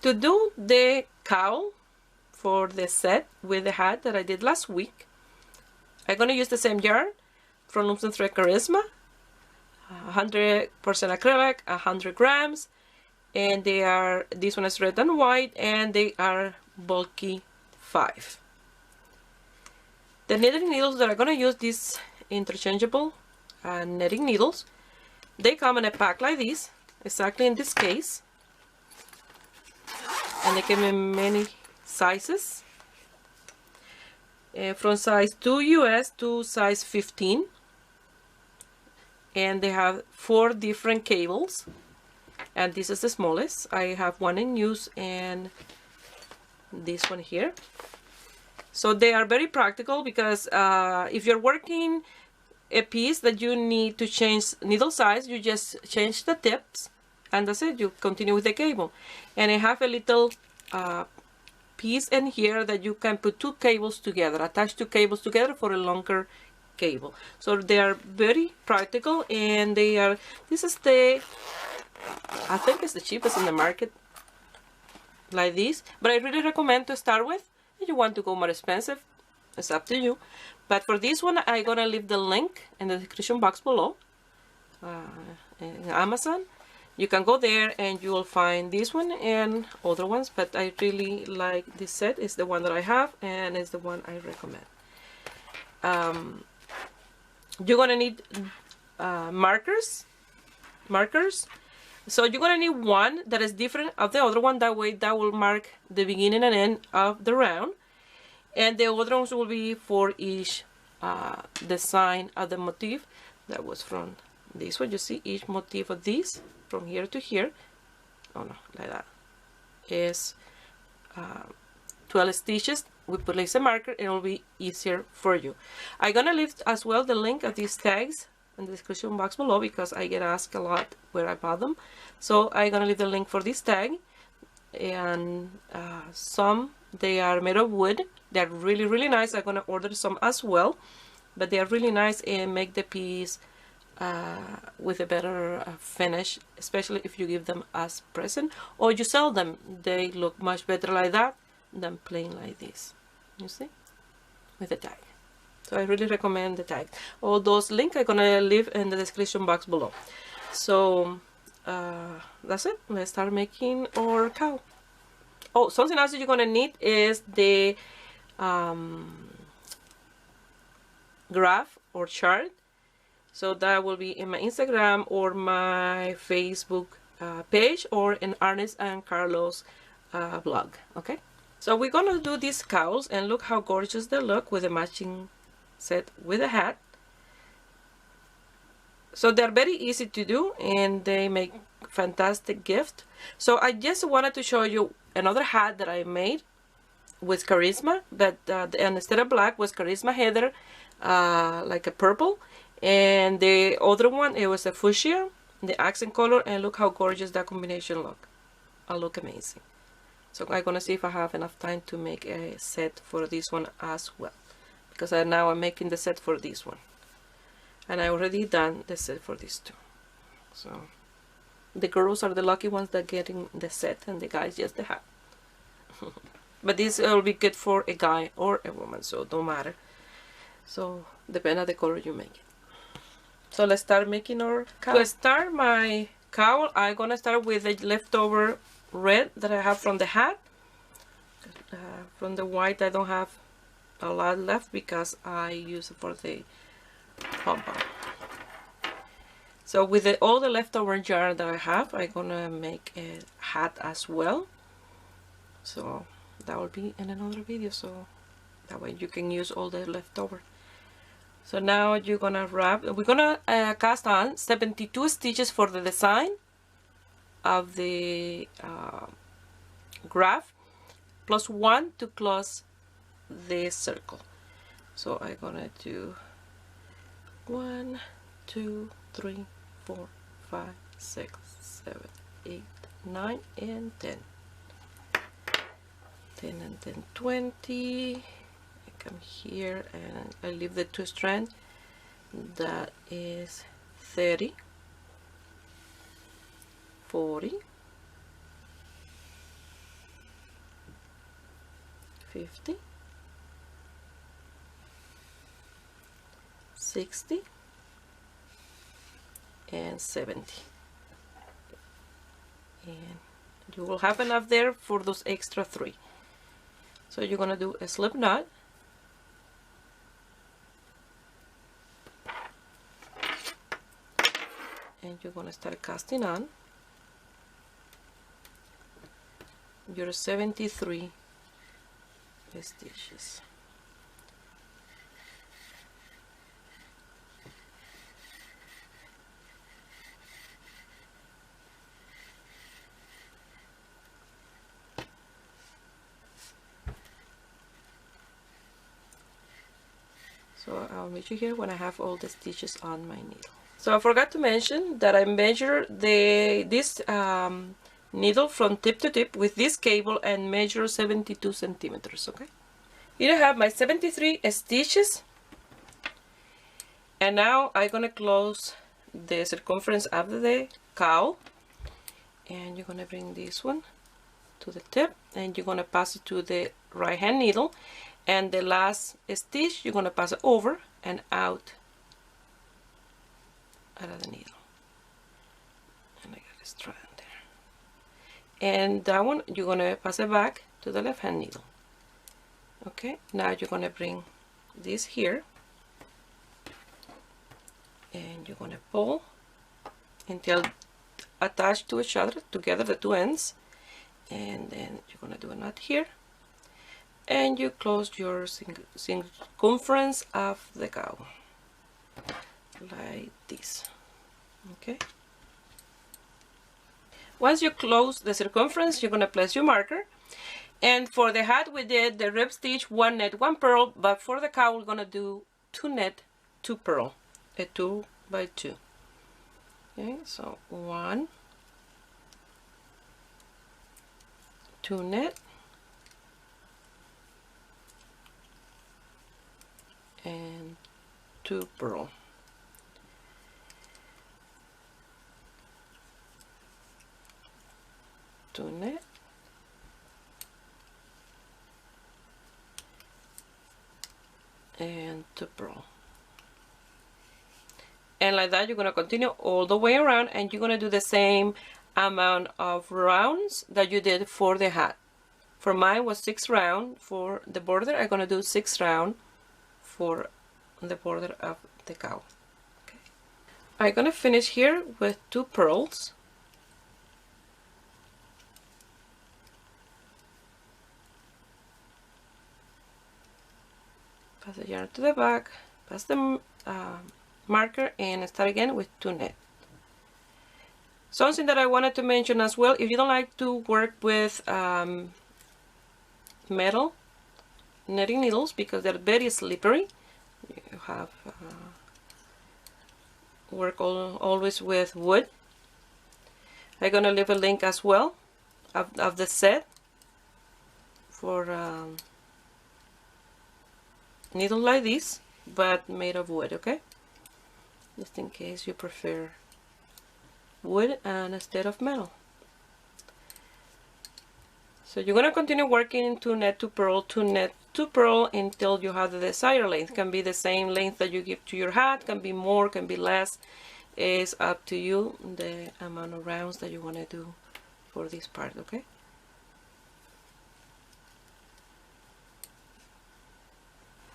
To do the cowl for the set with the hat that I did last week, I'm going to use the same yarn from Looms and Thread Charisma, 100% acrylic, 100 grams, and they are, this one is red and white, and they are bulky 5. The knitting needles that I'm going to use, these interchangeable knitting needles, they come in a pack like this, exactly in this case, and they come in many sizes, from size 2 US to size 15, and they have 4 different cables, and this is the smallest. I have one in use and this one here. So they are very practical because if you're working a piece that you need to change needle size, you just change the tips and that's it. You continue with the cable. And I have a little piece in here that you can put 2 cables together, attach 2 cables together for a longer cable. So they are very practical, and they are, this is the, I think it's the cheapest in the market, like this, but I really recommend to start with. If you want to go more expensive, it's up to you. But for this one, I'm gonna leave the link in the description box below, in Amazon. You can go there and you will find this one and other ones, but I really like this set. It's the one that I have, and it's the one I recommend. You're gonna need markers. So you're gonna need one that is different of the other one. That way, that will mark the beginning and end of the round, and the other ones will be for each design of the motif. That was from this one. You see each motif of this from here to here. Oh no, like that is 12 stitches. We place a marker, and it will be easier for you. I'm gonna leave as well the link of these tags in the description box below because I get asked a lot where I bought them. So I'm gonna leave the link for this tag, and some they are made of wood. They're really nice. I'm gonna order some as well, but they are really nice and make the piece with a better finish, especially if you give them as present or you sell them. They look much better like that than plain like this, you see, with the tag. So I really recommend the tag. All those links I'm gonna leave in the description box below. So that's it. Let's start making our cowl. Oh, something else that you're gonna need is the graph or chart. So that will be in my Instagram or my Facebook page, or in Ernest and Carlos blog. Okay, so we're gonna do these cowls, and look how gorgeous they look with a matching set with a hat. So they're very easy to do, and they make fantastic gift. So I just wanted to show you another hat that I made with Charisma, but and instead of black was Charisma heather, like a purple, and the other one, it was a fuchsia, the accent color, and look how gorgeous that combination look. Look amazing. So I'm gonna see if I have enough time to make a set for this one as well, because now I'm making the set for this one, and I already done the set for these two. So the girls are the lucky ones that getting the set, and the guys just the hat. But this will be good for a guy or a woman, so don't matter. So depend on the color you make it. So let's start making our cowl. To start my cowl, I'm gonna start with the leftover red that I have from the hat. From the white, I don't have a lot left because I use it for the pom-pom. So with all the leftover yarn that I have, I'm gonna make a hat as well. So that will be in another video, so that way you can use all the leftover. So now you're gonna wrap, we're gonna cast on 72 stitches for the design of the graph, plus 1 to close the circle. So I'm gonna do 1, 2, 3, 4, 5, 6, 7, 8, 9, and 10. 10 and 10, 20. Come here and I leave the 2 strands. That is 30, 40, 50, 60, and 70. And you will have enough there for those extra 3. So you're going to do a slip knot. And you're going to start casting on your 73 stitches. So I'll meet you here when I have all the stitches on my needle. So I forgot to mention that I measure this needle from tip to tip with this cable and measure 72 centimeters. Okay. Here I have my 73 stitches, and now I'm gonna close the circumference of the cowl, and you're gonna bring this one to the tip, and you're gonna pass it to the right hand needle, and the last stitch you're gonna pass it over and out of the needle, and I got a strand there, and that one you're gonna pass it back to the left hand needle. Okay, now you're gonna bring this here, and you're gonna pull until attached to each other together, the two ends, and then you're gonna do a knot here, and you close your circumference of the cowl like this. Okay, once you close the circumference, you're gonna place your marker. And for the hat we did the rib stitch, 1 net 1 purl, but for the cowl we're gonna do 2 net 2 purl, a 2 by 2. Okay, so 1, 2 net, and 2 purl. Two net, and 2 purl, and like that you're going to continue all the way around, and you're going to do the same amount of rounds that you did for the hat. For mine was 6 rounds. For the border I'm going to do 6 rounds for the border of the cowl. Okay. I'm going to finish here with 2 purls. Pass the yarn to the back, pass the marker, and start again with 2 net. Something that I wanted to mention as well, if you don't like to work with metal netting needles because they're very slippery, you have work always with wood. I'm gonna leave a link as well of the set for needle like this, but made of wood. Okay, just in case you prefer wood and instead of metal. So you're gonna continue working 2 net 2 purl, 2 net 2 purl until you have the desired length. Can be the same length that you give to your hat, can be more, can be less. It's up to you the amount of rounds that you want to do for this part. Okay.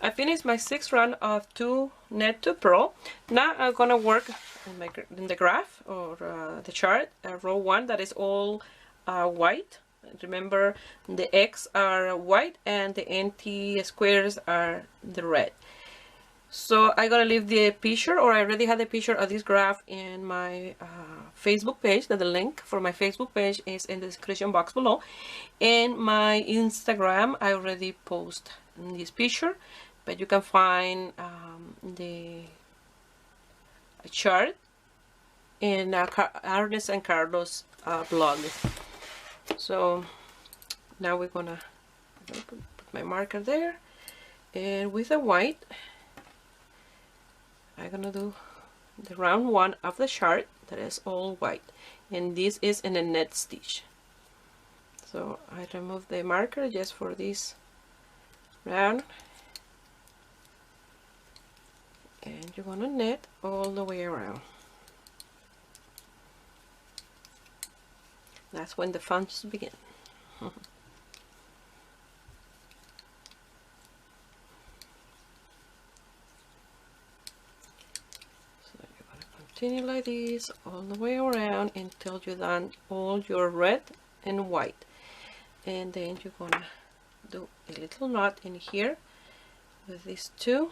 I finished my 6th round of 2 net 2 purl. Now I'm gonna work in the graph or the chart, row 1 that is all white. Remember the X are white and the NT squares are the red. So I'm gonna leave the picture, or I already had the picture of this graph in my Facebook page. That the link for my Facebook page is in the description box below. And my Instagram, I already post this picture, but you can find the chart in Ernest and Carlos blog. So now we're gonna put my marker there, and with the white I'm gonna do the round 1 of the chart that is all white, and this is in a net stitch. So I remove the marker just for this round, and you're gonna knit all the way around. That's when the fun begins. So you're gonna continue like this all the way around until you're done all your red and white, and then you're gonna do a little knot in here with these two,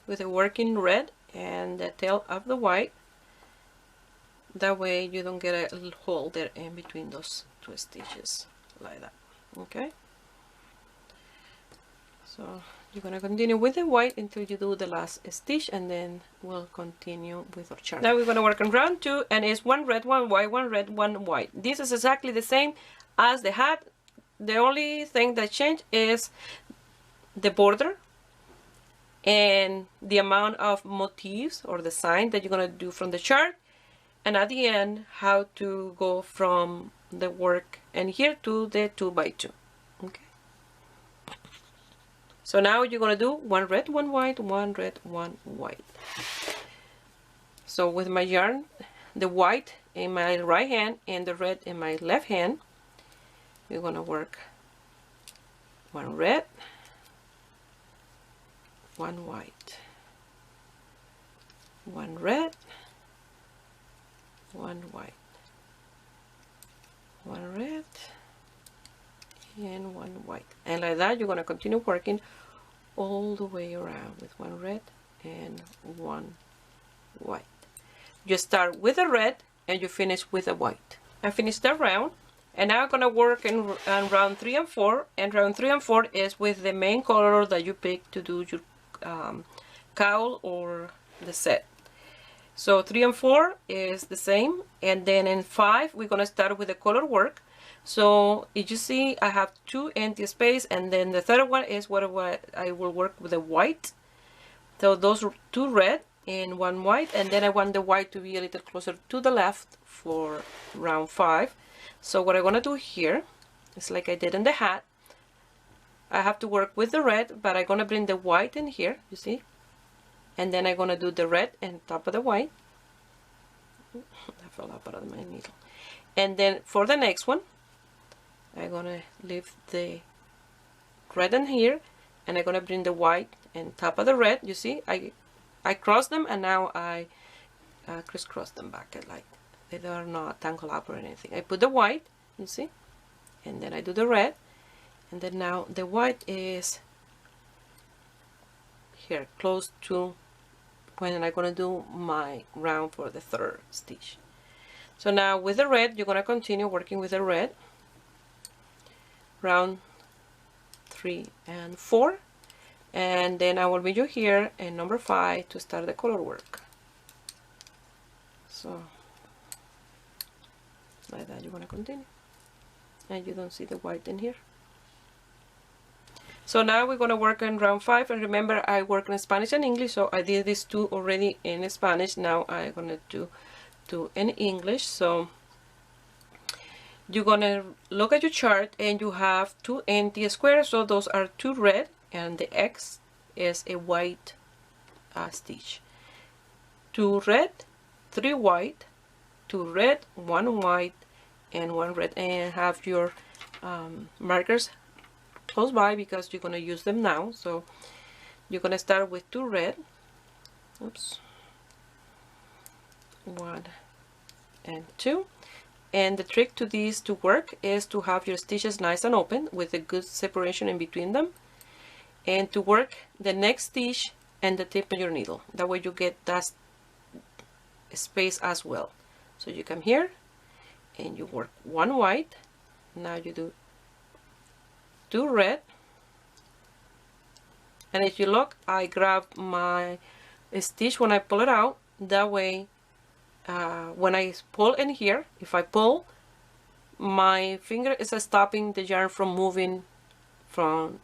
with a working red and the tail of the white. That way you don't get a little hole there in between those two stitches, like that. Okay, so you're gonna continue with the white until you do the last stitch, and then we'll continue with our chart. Now we're gonna work on round 2, and it's one red, one white, one red, one white. This is exactly the same as the hat. The only thing that changed is the border and the amount of motifs or design that you're gonna do from the chart, and at the end how to go from the work and here to the 2x2. Okay, so now you're gonna do one red, one white, one red, one white. So with my yarn, the white in my right hand and the red in my left hand, we're gonna work one red, one white, one red, one white, one red, and one white. And like that you're going to continue working all the way around with one red and one white. You start with a red and you finish with a white. I finished that round, and now I'm going to work in round 3 and 4, and round 3 and 4 is with the main color that you pick to do your cowl or the set. So 3 and 4 is the same, and then in 5 we're gonna start with the color work. So if you see, I have 2 empty space, and then the third one is what I will work with the white. So those are 2 red and 1 white, and then I want the white to be a little closer to the left for round 5. So what I'm gonna do here is like I did in the hat. I have to work with the red, but I'm gonna bring the white in here, you see, and then I'm gonna do the red on top of the white. That fell out of my needle. And then for the next one, I'm gonna leave the red in here, and I'm gonna bring the white on top of the red. You see, I cross them, and now I crisscross them back, like they are not tangled up or anything. I put the white, you see, and then I do the red, and then now the white is here close to when I'm gonna do my round for the 3rd stitch. So now with the red, you're gonna continue working with the red, round 3 and 4, and then I will meet you here in number 5 to start the color work. So like that you're gonna continue, and you don't see the white in here. So now we're going to work on round 5, and remember I work in Spanish and English, so I did these 2 already in Spanish. Now I'm going to do 2 in English. So you're going to look at your chart, and you have 2 empty squares, so those are 2 red, and the X is a white stitch. 2 red, 3 white, 2 red, 1 white, and 1 red, and have your markers close by because you're going to use them now. So you're going to start with 2 red, oops, 1 and 2, and the trick to these to work is to have your stitches nice and open with a good separation in between them, and to work the next stitch and the tip of your needle. That way you get that space as well. So you come here and you work 1 white, now you do 2 red, and if you look, I grab my stitch when I pull it out. That way when I pull in here, if I pull, my finger is stopping the yarn from moving from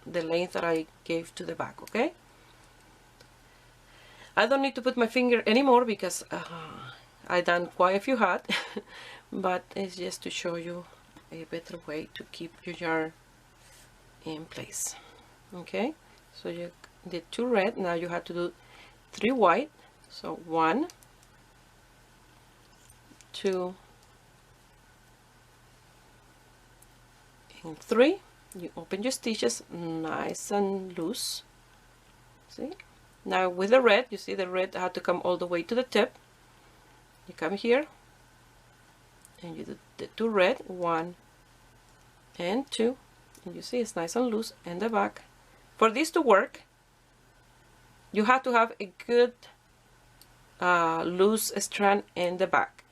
the length that I gave to the back. Okay, I don't need to put my finger anymore because I done quite a few hats but it's just to show you a better way to keep your yarn in place. Okay, so you did 2 red, now you have to do 3 white. So 1, 2, and 3. You open your stitches nice and loose. See? Now with the red, you see the red had to come all the way to the tip. You come here and you do the 2 red, 1 and 2, and you see it's nice and loose in the back. For this to work, you have to have a good loose strand in the back,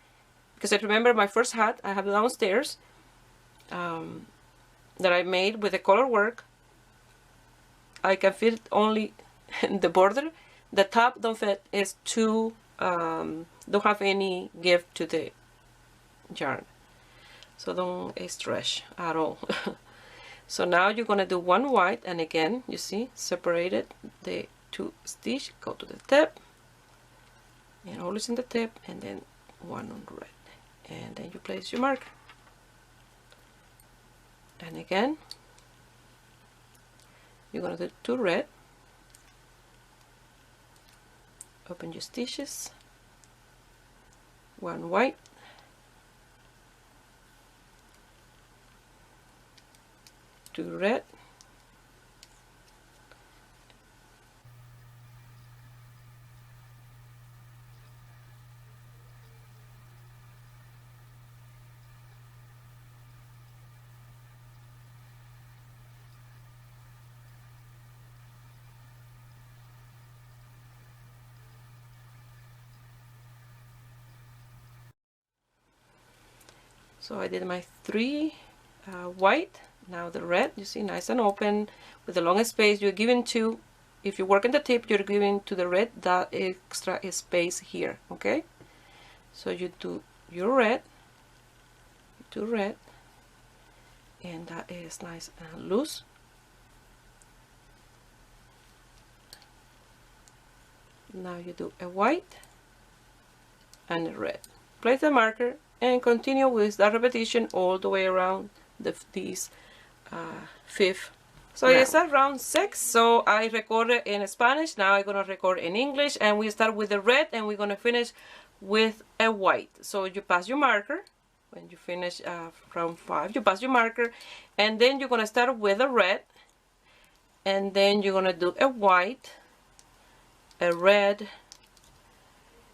because I remember my first hat I have downstairs that I made with the color work. I can fit only the border. The top don't fit, is too don't have any give to the yarn, so don't stretch at all. So now you're gonna do 1 white, and again you see separated the 2 stitch, go to the tip and always in the tip, and then 1 on red, and then you place your marker, and again you're gonna do 2 red, open your stitches, 1 white, two red, so I did my 3 white. Now the red, you see, nice and open with the long space. You're giving to, if you work in the tip, you're giving to the red that extra space here. Okay, so you do your red, 2 red, and that is nice and loose. Now you do a white and a red. Place the marker and continue with that repetition all the way around these 5th. So it's at round 6. So I recorded in Spanish. Now I'm gonna record in English, and we start with the red, and we're gonna finish with a white. So you pass your marker when you finish round 5. You pass your marker, and then you're gonna start with a red, and then you're gonna do a white, a red,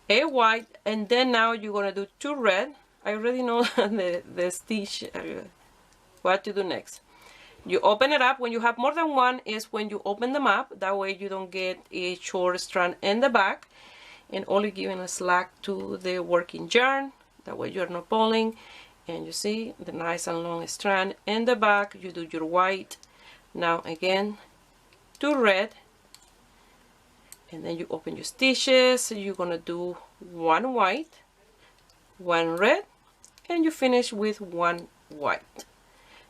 a white, and then now you're gonna do 2 red. I already know the stitch what to do next. You open it up. When you have more than one is when you open them up. That way you don't get a short strand in the back and only giving a slack to the working yarn. That way you're not pulling. And you see the nice and long strand in the back. You do your white. Now again 2 red, and then you open your stitches. You're gonna do 1 white, 1 red, and you finish with 1 white.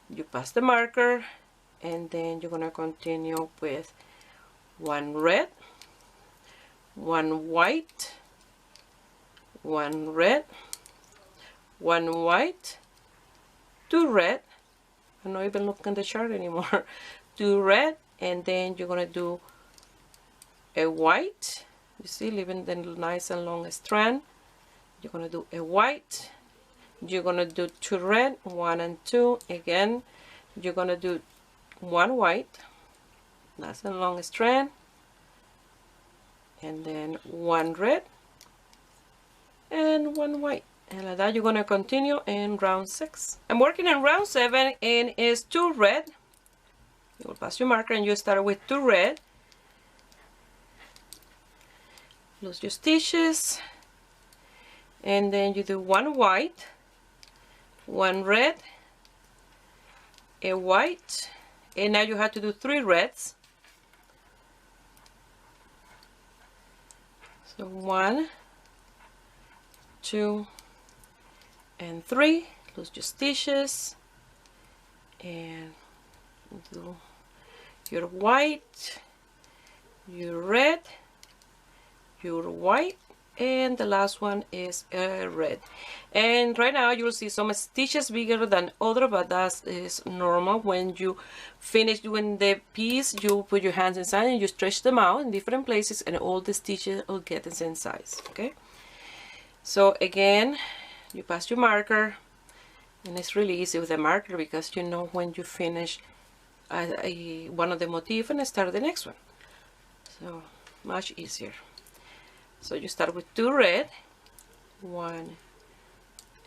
You pass the marker, and then you're gonna continue with 1 red, 1 white, 1 red, 1 white, 2 red. I'm not even looking at the chart anymore. 2 red, and then you're gonna do a white. You see, leaving the nice and long strand. You're gonna do a white. You're gonna do 2 red, 1 and 2. Again, you're gonna do 1 white, nice and long strand, and then 1 red and 1 white. And like that, you're gonna continue in round 6. I'm working in round 7, and it's 2 red. You will pass your marker, and you start with 2 red. Close your stitches, and then you do 1 white, 1 red, a white, and now you have to do 3 reds. So 1, 2, and 3. Close your stitches, and do your white, your red, your white, and the last one is red. And right now you'll see some stitches bigger than other, but that is normal. When you finish doing the piece, you put your hands inside and you stretch them out in different places, and all the stitches will get the same size. Okay, so again, you pass your marker, and it's really easy with the marker because you know when you finish one of the motif and start the next one, so much easier. So you start with 2 red, 1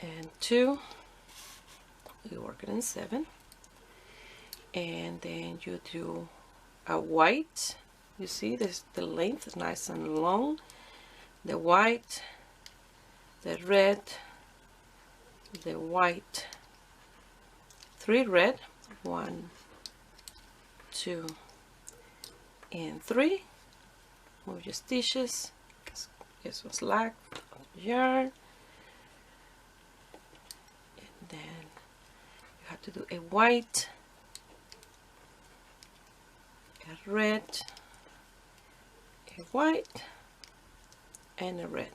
and 2, you're working in 7, and then you do a white. You see this, the length is nice and long, the white, the red, the white, 3 red, 1, 2 and 3, move your stitches. This was slack yarn, and then you have to do a white, a red, a white, and a red,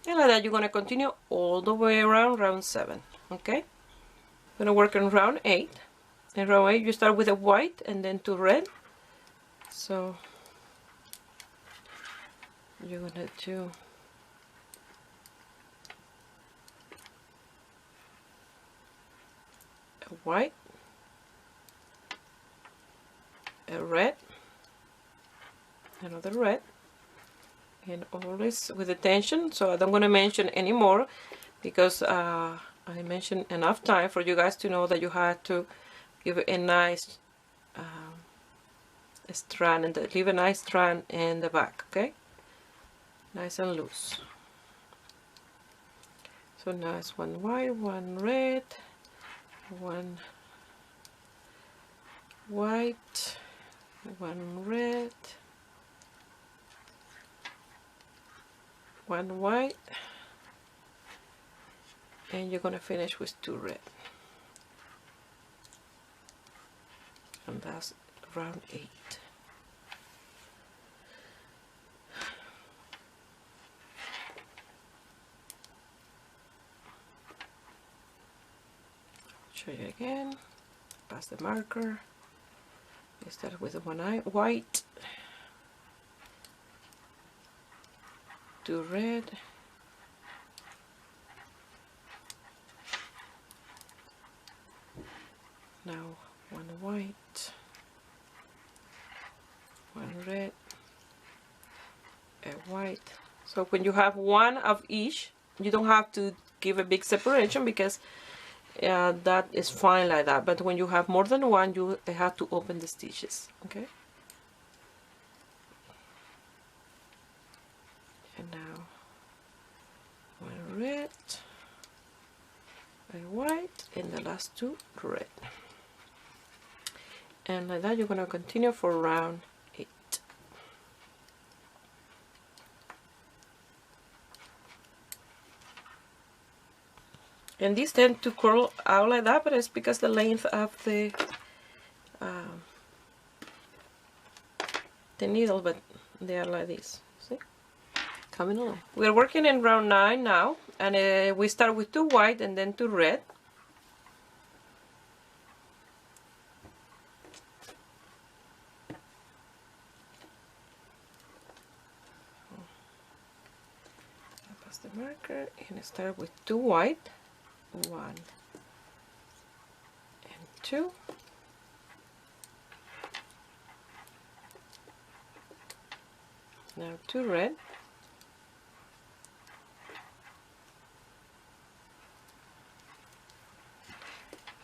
and like that you're going to continue all the way around round 7. Okay, I'm going to work on round 8. In round 8 you start with a white and then 2 red, so you're going to do a white, a red, another red, and always with attention. So I don't want to mention anymore because I mentioned enough time for you guys to know that you have to give a nice strand, and leave a nice strand in the back. Okay, nice and loose. So now it's 1 white, 1 red, 1 white, 1 red, 1 white, and you're gonna finish with 2 red, and that's round 8. Show you again. Pass the marker. You start with 1 white, 2 red, now 1 white, 1 red, a white. So when you have one of each, you don't have to give a big separation because that is fine like that, but when you have more than one, you have to open the stitches. Okay, and now 1 red, a white, and the last 2 red, and like that you're going to continue for round 8. And these tend to curl out like that, but it's because the length of the needle, but they are like this. See? Coming along. We're working in round 9 now, and we start with 2 white and then 2 red. I pass the marker and start with 2 white. 1 and 2, now 2 red,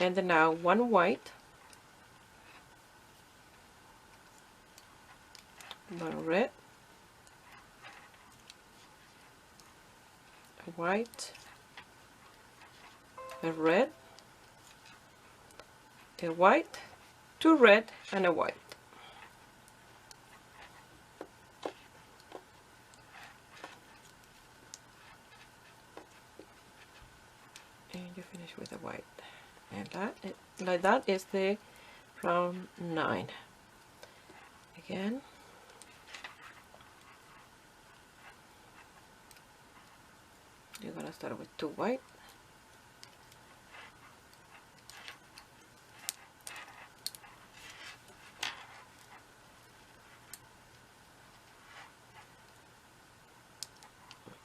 and then now 1 white, 1 red, a white, a red, a white, 2 red, and a white. And you finish with a white. And like that is the round 9. Again. You're gonna start with 2 white.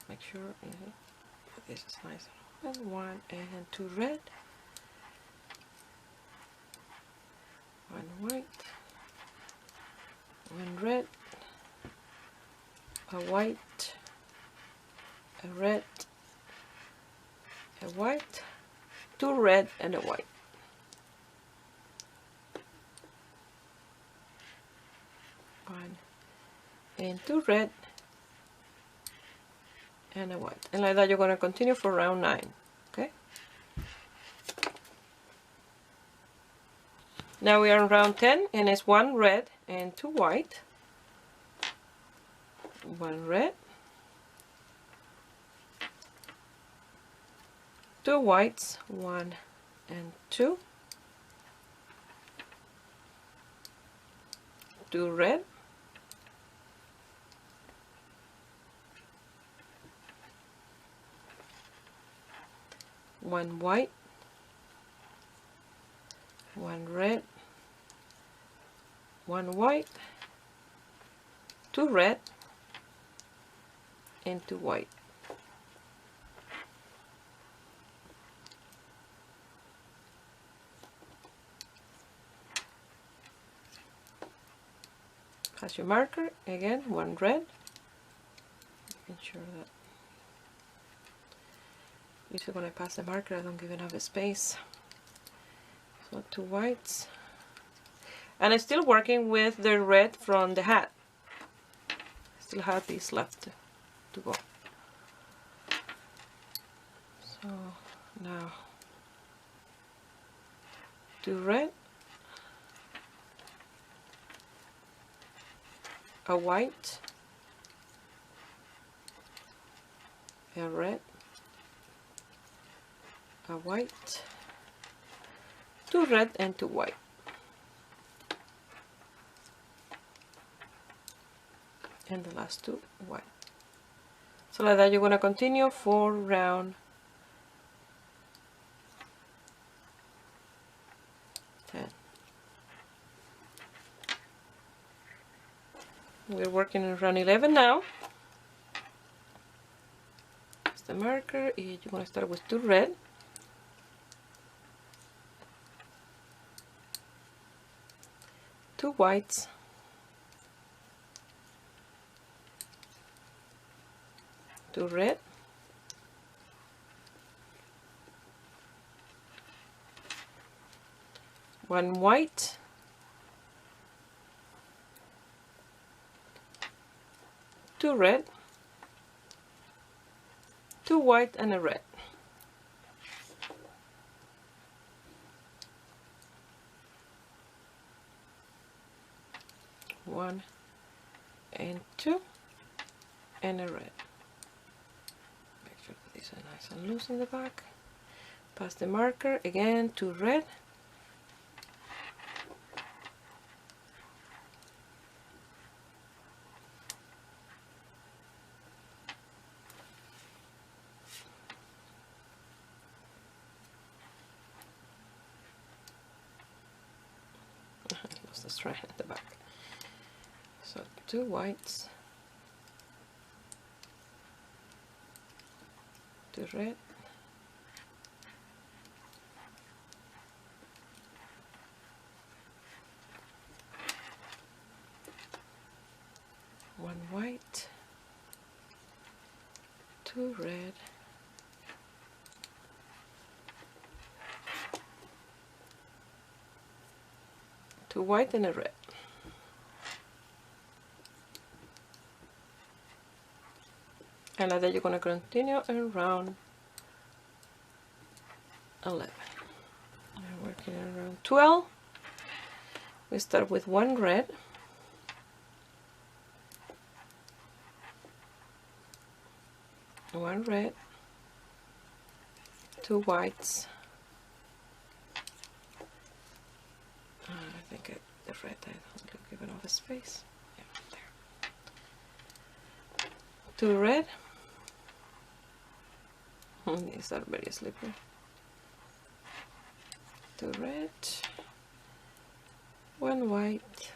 Make sure this is nice and open. 1 and 2 red, 1 white, 1 red, a white, a red, a white, 2 red and a white. One and 2 red and a white, and like that you're going to continue for round 9. Okay, now we are in round 10, and it's 1 red and 2 white, 1 red, 2 whites, 1 and 2, 2 red, 1 white, 1 red, 1 white, 2 red, and 2 white. Pass your marker, again 1 red, making sure that usually when I pass the marker I don't give enough space. So 2 whites, and I'm still working with the red from the hat. I still have these left to go. So now 2 red, a white, a red, a white, 2 red and 2 white. And the last 2 white. So like that you're going to continue for round 10. We're working on round 11 now. That's the marker. You're going to start with 2 red, 2 whites, 2 red, 1 white, 2 red, 2 white and a red. One and 2 and a red. Make sure that these are nice and loose in the back. Pass the marker, again 2 red, 'Right at the back. So 2 whites, 2 red, 1 white, 2 red, 2 white and a red. And like that you're going to continue around 11. I'm working around 12. We start with 1 red, 1 red, 2 whites, I think the red I don't give enough space. Yeah, there. 2 red, These are very slippery. 2 red, 1 white,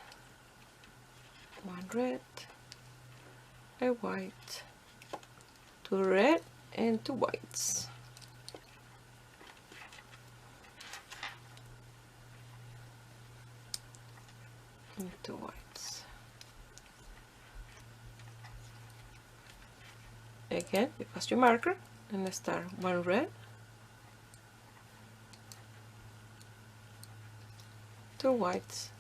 1 red, a white, 2 red, and 2 whites. And 2 whites. Again, you pass your marker and start 1 red, 2 whites,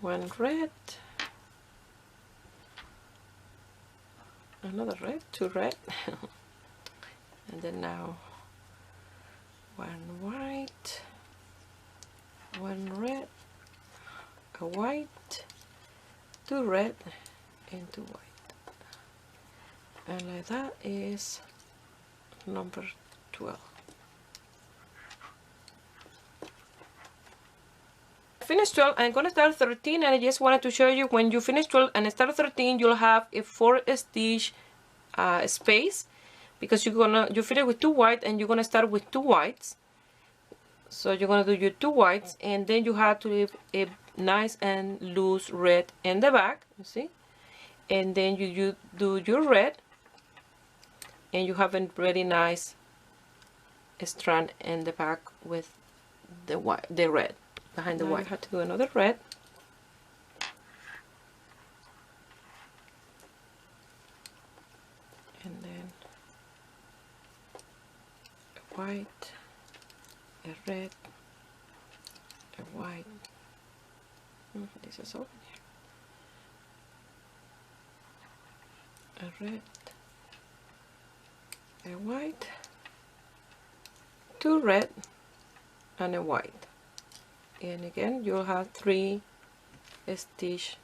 1 red, another red, 2 red, and then now 1 white, 1 red, a white, 2 red, and 2 white. And like that is number 12. Finish 12. I'm gonna start 13, and I just wanted to show you when you finish 12 and start 13, you'll have a 4 stitch space, because you finish with 2 white and you're gonna start with 2 whites. So you're gonna do your 2 whites, and then you have to leave a nice and loose red in the back, you see, and then you do your red, and you have a really nice strand in the back with the white, the red behind the white. You have to do another red, and then a white, a red, a white. This is over here. A red, a white, 2 red, and a white. And again, you'll have 3 stitch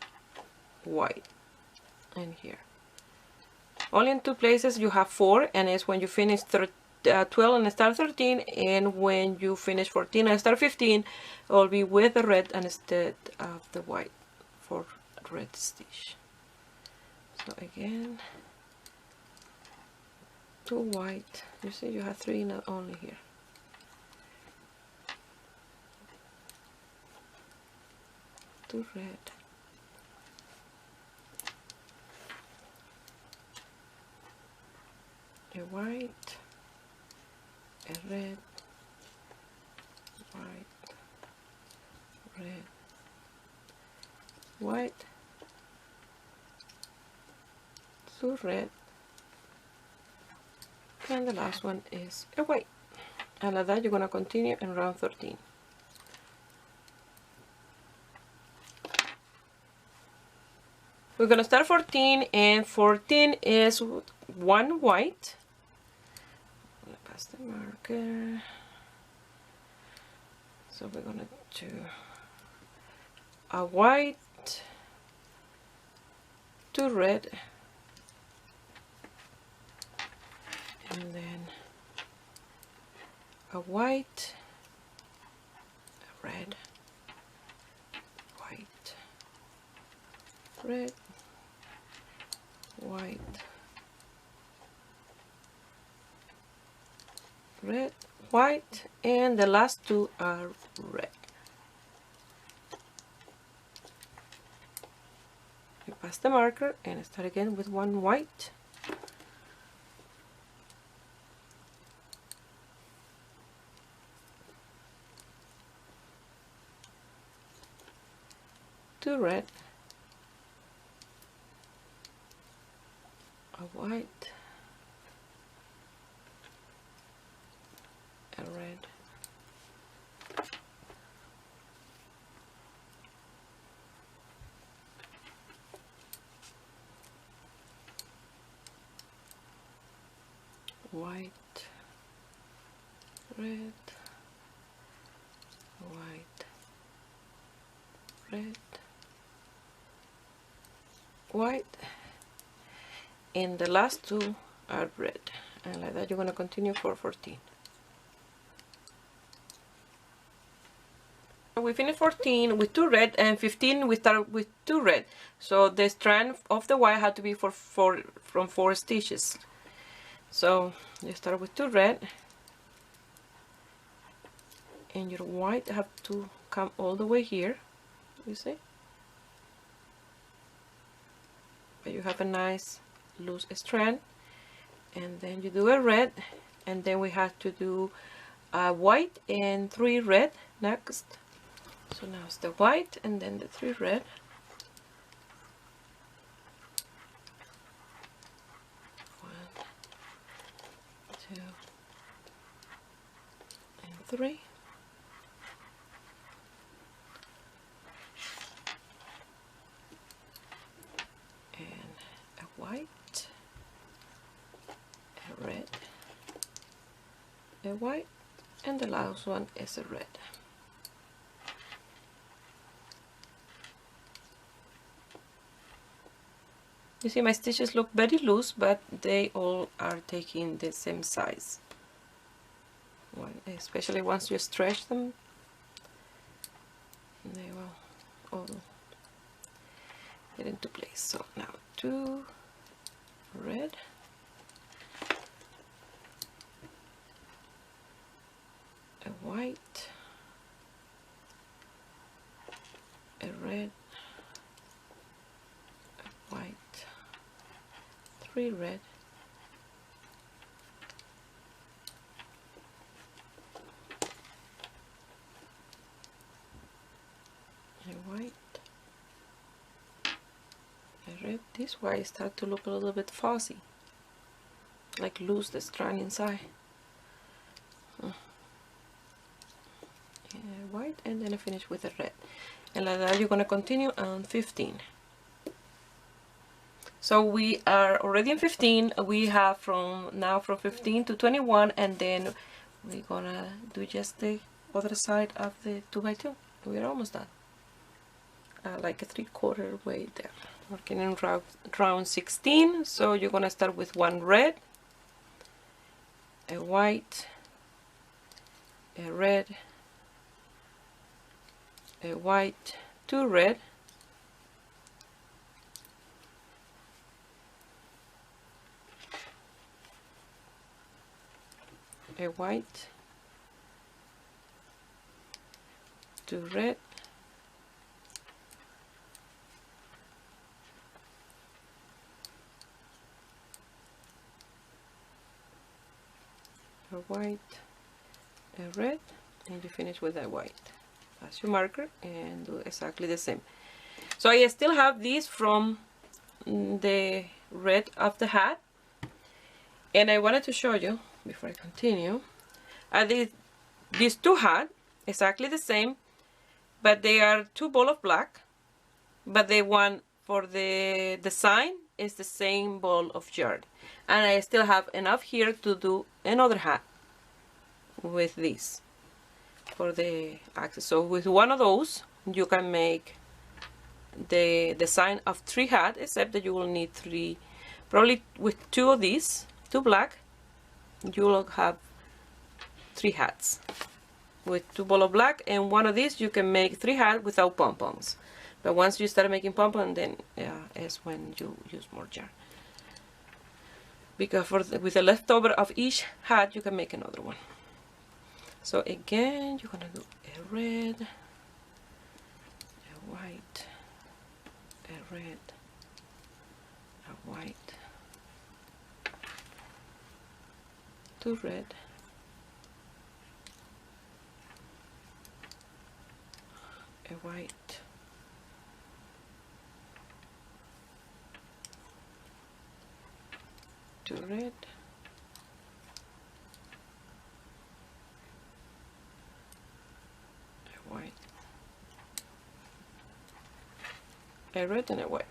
white in here. Only in 2 places you have 4, and it's when you finish 12 and start 13, and when you finish 14 and start 15, it will be with the red instead of the white for red stitch. So again, 2 white. You see, you have 3 not only here. 2 red, a white, a red, white, red, white, 2 red, and the last one is a white. And like that, you're going to continue in round 13. We're going to start 14, and 14 is 1 white. I'm going to pass the marker. So we're going to do a white, 2 red, and then a white, a red, white, red, white, red, white, and the last 2 are red. You pass the marker and start again with 1 white, 2 red, a white, a red, white, red, white, red, white, and the last 2 are red. And like that, you're going to continue for 14. We finished 14 with 2 red, and 15 we start with 2 red. So the strand of the white had to be from 4 stitches. So you start with 2 red, and your white have to come all the way here, you see? But you have a nice loose strand, and then you do a red, and then we have to do a white and 3 red next. So now it's the white and then the 3 red. One, 2, and 3. And a white, a red, a white, and the last one is a red. You see my stitches look very loose, but they all are taking the same size. Especially once you stretch them, they will all get into place. So now 2 red, a white, a red, a white, 3 red, a white, a red. This white start to look a little bit fuzzy, like lose the strand inside. White, and then I finish with a red, and like that you're gonna continue on 15. So we are already in 15. We have from 15 to 21, and then we're gonna do just the other side of the 2x2. We're almost done, like a 3/4 way there. Working in round 16. So you're gonna start with 1 red, a white, a red, a white, 2 red, a white, 2 red, a white, a red, and you finish with a white. Pass your marker and do exactly the same. So I still have these from the red of the hat, and I wanted to show you before I continue. These 2 hats exactly the same, but they are 2 ball of black, but the one for the design is the same ball of yarn, and I still have enough here to do another hat with this for the axis. So with one of those you can make the design of 3 hats, except that you will need 3, probably with 2 of these, 2 black, you will have 3 hats. With 2 ball of black and one of these you can make 3 hats without pom-poms. But once you start making pom-pom, then is when you use more yarn. Because with the leftover of each hat you can make another one. So again, you're gonna do a red, a white, a red, a white, 2 red, a white, to red, a white, a red, and a white.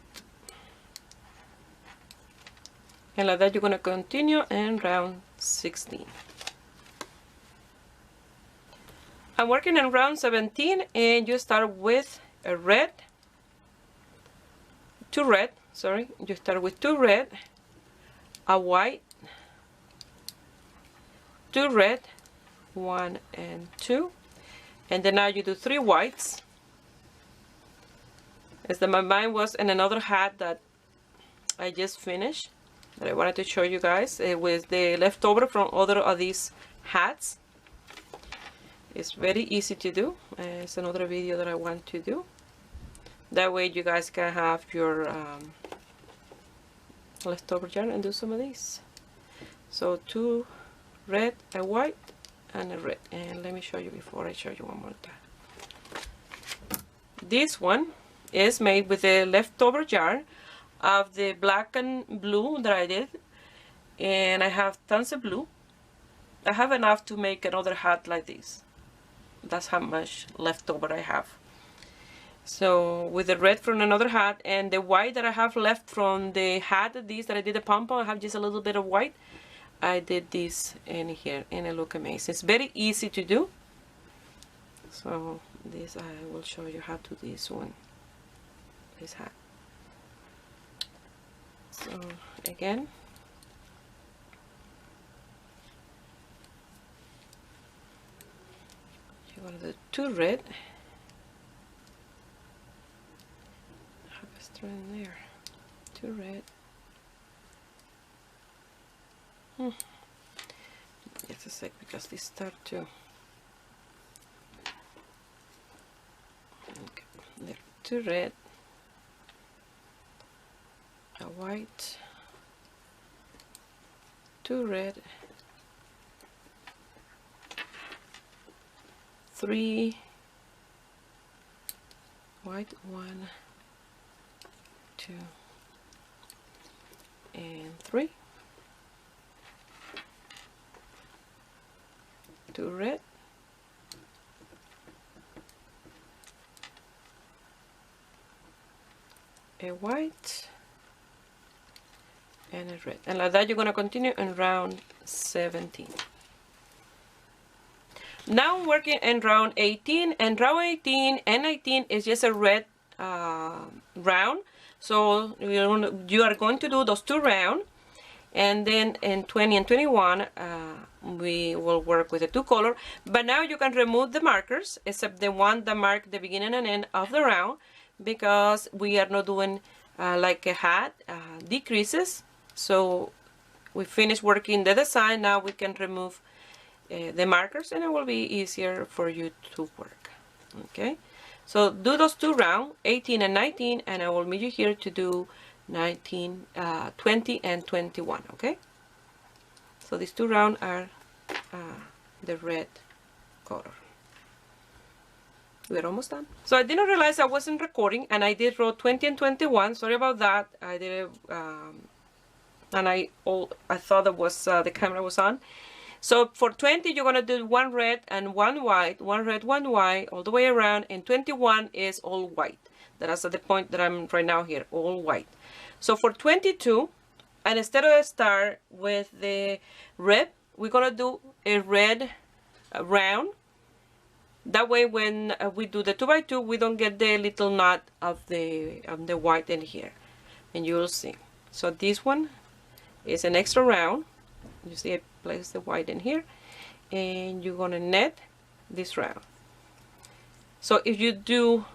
And like that you're going to continue in round 16. I'm working in round 17, and you start with a red, 2 red, sorry, you start with 2 red, a white, 2 red, 1 and 2, and then now you do 3 whites. As my mind was in another hat that I just finished, that I wanted to show you guys. It was the leftover from other of these hats. It's very easy to do. It's another video that I want to do. That way you guys can have your leftover yarn and do some of these. So 2 red, a white, and a red. And let me show you before I show you one more time. This one is made with the leftover yarn of the black and blue that I did, and I have tons of blue. I have enough to make another hat like this. That's how much leftover I have. So with the red from another hat and the white that I have left from the hat that I did the pom-pom, I have just a little bit of white. I did this in here and it look amazing. It's very easy to do. So this I will show you how to do this one, this hat. So again, you're going to do 2 red, have a strand there, 2 red, just a sec because these start to, okay, there, 2 red, a white, 2 red, 3 white, 1, 2, and 3, 2 red, a white, and a red, and like that you're going to continue in round 17. Now I'm working in round 18, and round 18 and 19 is just a red round. So you are going to do those 2 rounds, and then in 20 and 21 we will work with the 2 color. But now you can remove the markers except the one that mark the beginning and end of the round, because we are not doing like a hat decreases. So we finished working the design. Now we can remove the markers and it will be easier for you to work. Okay, so do those 2 rounds, 18 and 19, and I will meet you here to do 19, 20 and 21. Okay, so these 2 rounds are the red color. We're almost done. So I didn't realize I wasn't recording, and I did row 20 and 21. Sorry about that. I did it, and I thought that was the camera was on. So for 20 you're gonna do 1 red and 1 white, 1 red, 1 white all the way around, and 21 is all white. That's at the point that I'm right now here, all white. So for 22, and instead of start with the red, we're gonna do a red round. That way when we do the 2x2 we don't get the little knot of the white in here, and you'll see. So this one is an extra round. You see I place the white in here, and you're gonna net this round. So if you do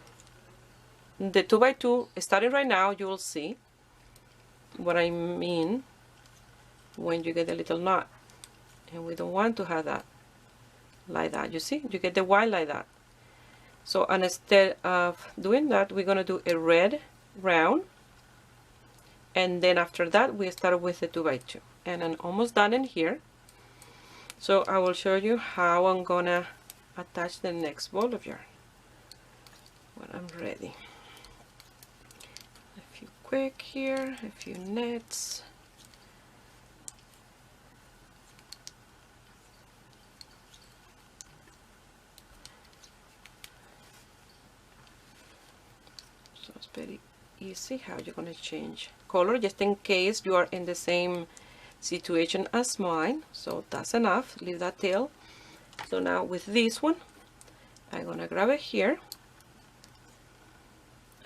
the 2x2 starting right now, you will see what I mean when you get a little knot, and we don't want to have that like that. You see, you get the white like that. So instead of doing that, we're gonna do a red round, and then after that we start with the 2x2, and I'm almost done in here. So I will show you how I'm gonna attach the next ball of yarn when I'm ready. A few quick here, a few nets. So it's very easy how you're going to change color, just in case you are in the same situation as mine. So that's enough, leave that tail. So now with this one I'm going to grab it here.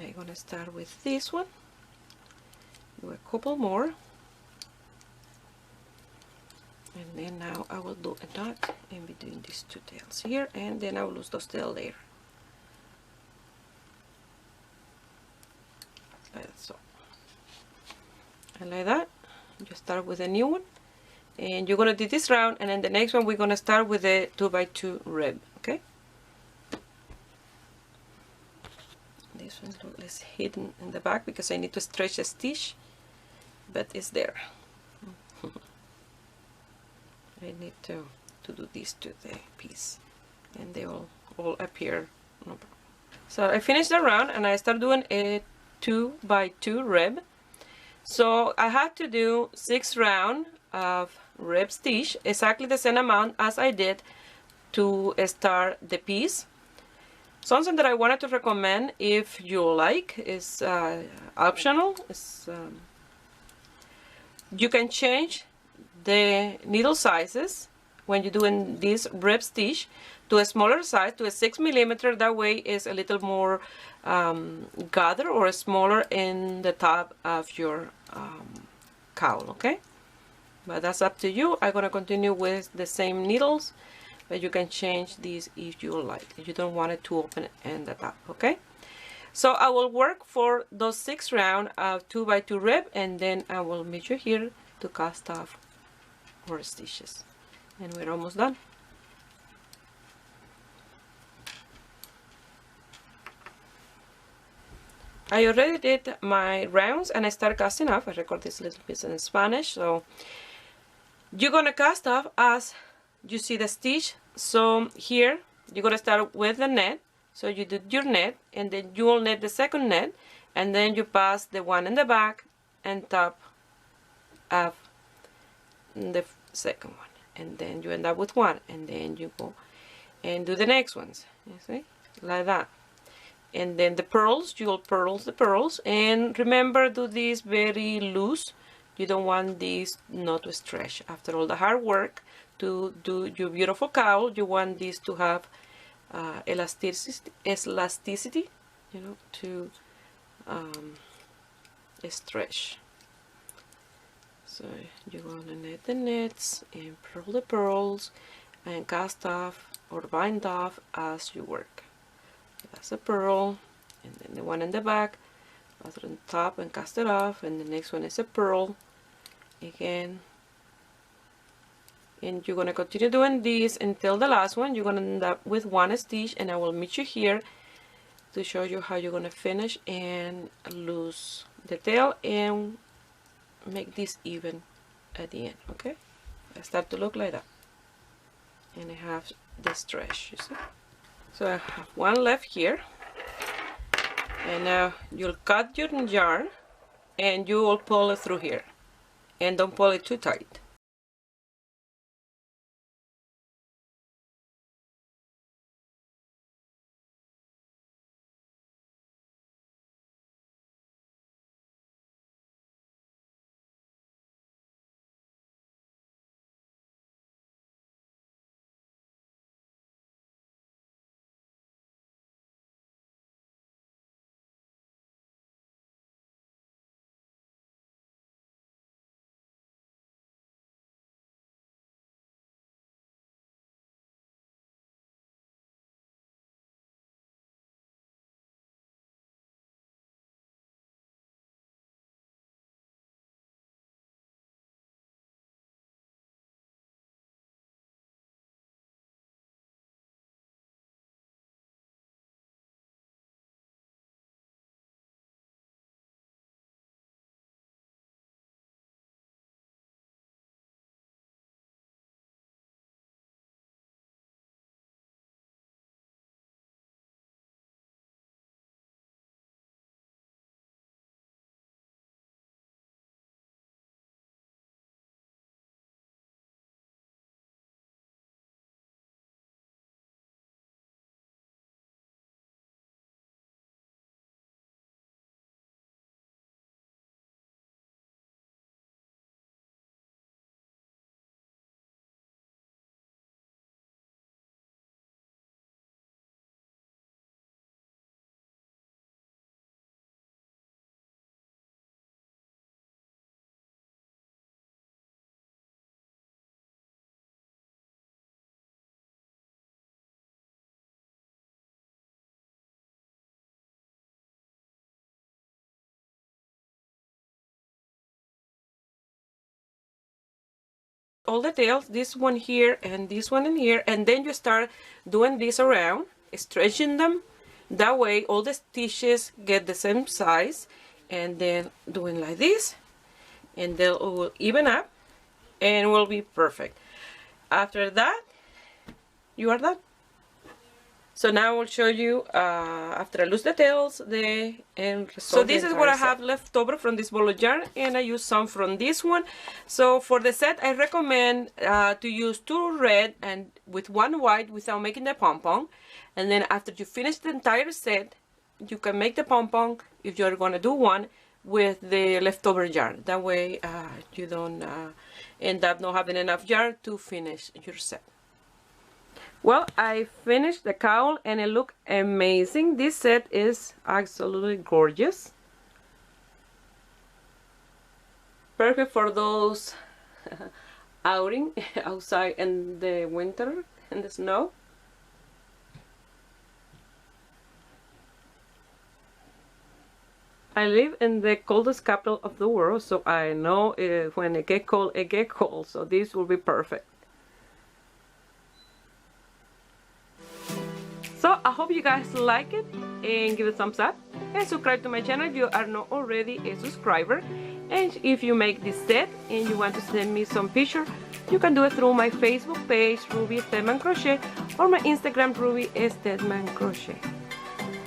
I'm going to start with this one, do a couple more, And then now I will do a dot in between these two tails here, and then I will lose those tails later. Like so. And like that, you start with a new one. And you're going to do this round, and then the next one we're going to start with a 2x2 rib, okay? This one is hidden in the back because I need to stretch a stitch, but it's there. I need to do this to the piece, and they will all appear. So I finished the round, and I start doing a 2x2 rib. So I had to do 6 rounds of rib stitch, exactly the same amount as I did to start the piece. Something that I wanted to recommend, if you like, is optional. You can change the needle sizes when you're doing this rib stitch to a smaller size, to a 6mm. That way it's a little more gather or smaller in the top of your cowl, okay? But that's up to you. I'm gonna continue with the same needles, but you can change these if you like, if you don't want it to open in the top, okay? So I will work for those 6 rounds of 2x2 rib, and then I will meet you here to cast off our stitches. And we're almost done. I already did my rounds and I started casting off. I record this little piece in Spanish. So you're gonna cast off as you see the stitch. So here you're gonna start with the net. So you do your net, and then you will net the second net, and then you pass the one in the back and top of the second one, and then you end up with one, and then you go and do the next ones. You see, like that. And then the pearls, you will purl the pearls, and remember, do this very loose. You don't want these not to stretch. After all the hard work to do your beautiful cowl, you want this to have elasticity, you know, to stretch. So you're gonna net the nets and purl the pearls and cast off or bind off as you work. That's a pearl, and then the one in the back, pass it on top and cast it off, and the next one is a pearl again. And you're going to continue doing this until the last one. You're going to end up with one stitch, and I will meet you here to show you how you're going to finish and loose the tail and make this even at the end, okay? I start to look like that, and I have the stretch, you see. So I have one left here, and now you'll cut your yarn and you will pull it through here, and don't pull it too tight. all the tails, this one here and this one in here, and then you start doing this around, stretching them. That way all the stitches get the same size, and then doing like this, and they'll will even up and will be perfect. After that, you are done. So now I will show you after I lose the tails, so this is what I have left over from this ball of yarn, and I use some from this one. So for the set, I recommend to use 2 red and with 1 white without making the pom-pom. And then after you finish the entire set, you can make the pom-pom if you're gonna do one with the leftover yarn. That way you don't end up not having enough yarn to finish your set. Well, I finished the cowl and it looked amazing. This set is absolutely gorgeous. Perfect for those outing outside in the winter, in the snow. I live in the coldest capital of the world, so I know when it gets cold, it gets cold. So this will be perfect. So I hope you guys like it and give it a thumbs up and subscribe to my channel if you are not already a subscriber. And if you make this set and you want to send me some picture, you can do it through my Facebook page, Ruby Stedman Crochet, or my Instagram, Ruby Stedman Crochet.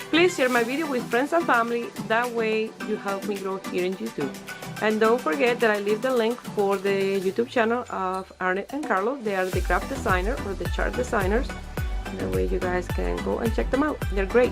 Please share my video with friends and family, that way you help me grow here in YouTube. And don't forget that I leave the link for the YouTube channel of Arnett and Carlos. They are the craft designer or the chart designers. That way you guys can go and check them out. They're great.